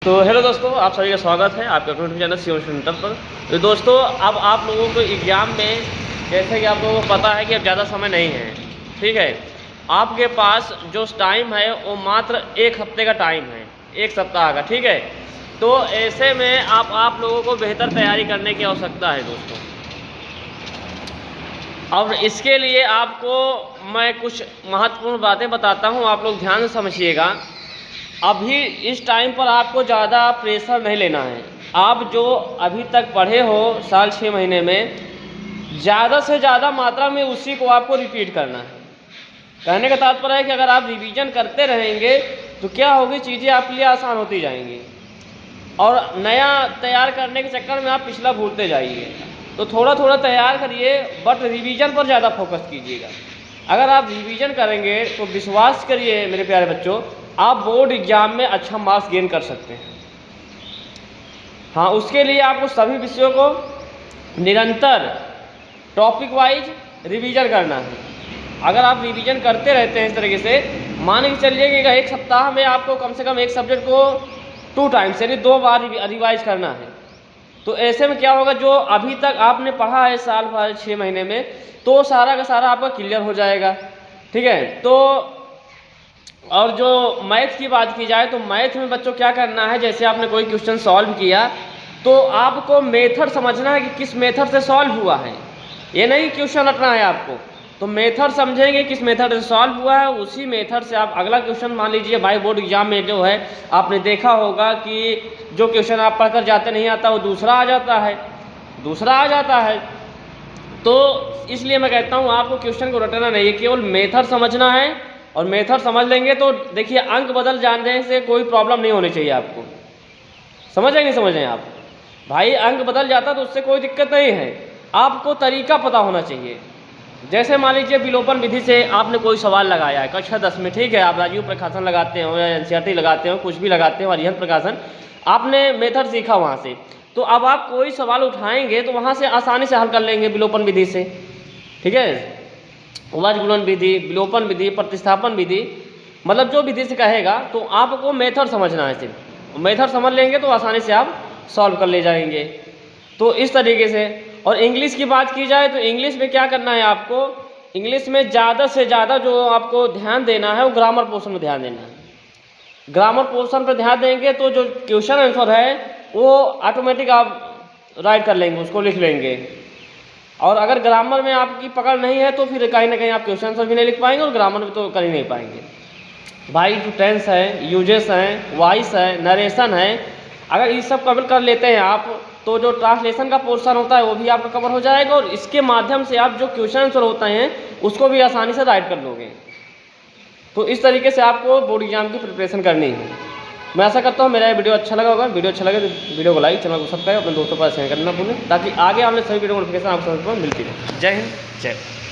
तो हेलो दोस्तों, आप सभी का स्वागत है आपके अपने चैनल शिवम सेंटर पर। तो दोस्तों, अब आप लोगों को एग्ज़ाम में जैसे कि आप लोगों को पता है कि अब ज़्यादा समय नहीं है, ठीक है। आपके पास जो टाइम है वो मात्र 1 हफ्ते का टाइम है, 1 सप्ताह का, ठीक है। तो ऐसे में आप लोगों को बेहतर तैयारी करने की आवश्यकता है दोस्तों। अब इसके लिए आपको मैं कुछ महत्वपूर्ण बातें बताता हूँ, आप लोग ध्यान से समझिएगा। अभी इस टाइम पर आपको ज़्यादा प्रेशर नहीं लेना है। आप जो अभी तक पढ़े हो साल 6 महीने में, ज़्यादा से ज़्यादा मात्रा में उसी को आपको रिपीट करना है। कहने का तात्पर्य है कि अगर आप रिवीजन करते रहेंगे तो क्या होगी, चीज़ें आपके लिए आसान होती जाएंगी और नया तैयार करने के चक्कर में आप पिछला भूलते जाइए। तो थोड़ा थोड़ा तैयार करिए, बट रिवीजन पर ज़्यादा फोकस कीजिएगा। अगर आप रिवीजन करेंगे तो विश्वास करिए मेरे प्यारे बच्चों, आप बोर्ड एग्ज़ाम में अच्छा मार्क्स गेन कर सकते हैं। हाँ, उसके लिए आपको सभी विषयों को निरंतर टॉपिक वाइज रिवीजन करना है। अगर आप रिवीजन करते रहते हैं इस तरीके से, मान के चलिए कि 1 सप्ताह में आपको कम से कम एक सब्जेक्ट को 2 टाइम्स यानी 2 बार रिवाइज करना है। तो ऐसे में क्या होगा, जो अभी तक आपने पढ़ा है साल भर 6 महीने में, तो सारा का सारा आपका क्लियर हो जाएगा, ठीक है। तो और जो मैथ की बात की जाए तो मैथ में बच्चों क्या करना है, जैसे आपने कोई क्वेश्चन सॉल्व किया तो आपको मेथड समझना है कि किस मेथड से सॉल्व हुआ है। ये नहीं क्वेश्चन रटना है आपको। तो मेथड समझेंगे किस मेथड से सॉल्व हुआ है, उसी मेथड से आप अगला क्वेश्चन, मान लीजिए भाई बोर्ड एग्जाम में जो है आपने देखा होगा कि जो क्वेश्चन आप पढ़कर जाते नहीं आता वो दूसरा आ जाता है। तो इसलिए मैं कहता हूँ आपको क्वेश्चन को रटना नहीं है, केवल मेथड समझना है। और मेथड समझ लेंगे तो देखिए अंक बदल जाने से कोई प्रॉब्लम नहीं होनी चाहिए आपको। समझ रहे नहीं समझ रहे हैं आप भाई, अंक बदल जाता तो उससे कोई दिक्कत नहीं है, आपको तरीका पता होना चाहिए। जैसे मान लीजिए विलोपन विधि से आपने कोई सवाल लगाया है कक्षा 10 में, ठीक है। आप राजीव प्रकाशन लगाते हो या एनसीईआरटी लगाते हो, कुछ भी लगाते हो, हरिहर प्रकाशन, आपने मेथड सीखा वहाँ से। तो अब आप कोई सवाल उठाएंगे तो वहाँ से आसानी से हल कर लेंगे विलोपन विधि से, ठीक है। उवाच गुणन विधि, विलोपन विधि, प्रतिस्थापन विधि, मतलब जो विधि से कहेगा तो आपको मेथड समझना है। सिर्फ मेथड समझ लेंगे तो आसानी से आप सॉल्व कर ले जाएंगे। तो इस तरीके से। और इंग्लिश की बात की जाए तो इंग्लिश में क्या करना है आपको, इंग्लिश में ज़्यादा से ज़्यादा जो आपको ध्यान देना है वो ग्रामर पोर्शन में ध्यान देना है। ग्रामर पोर्शन पर ध्यान देंगे तो जो क्वेश्चन आंसर है वो ऑटोमेटिक आप राइट कर लेंगे, उसको लिख लेंगे। और अगर ग्रामर में आपकी पकड़ नहीं है तो फिर कहीं ना कहीं आप क्वेश्चन आंसर भी नहीं लिख पाएंगे और ग्रामर में तो कर ही नहीं पाएंगे। भाई जो टेंस है, यूजेस हैं, वॉइस है, नरेशन है, अगर ये सब कवर कर लेते हैं आप तो जो ट्रांसलेशन का पोर्शन होता है वो भी आपका कवर हो जाएगा और इसके माध्यम से आप जो क्वेश्चन आंसर होते हैं उसको भी आसानी से राइट कर लोगे। तो इस तरीके से आपको बोर्ड एग्जाम की प्रिपरेशन करनी है। मैं आशा करता हूँ मेरा ये वीडियो अच्छा लगा होगा। वीडियो अच्छा लगे तो वीडियो को लाइक, चैनल को सब्सक्राइब, अपने दोस्तों पर शेयर करना भूलें ताकि आगे आने सभी वीडियो नोटिफिकेशन आपको मिलती रहे। जय हिंद, जय भारत।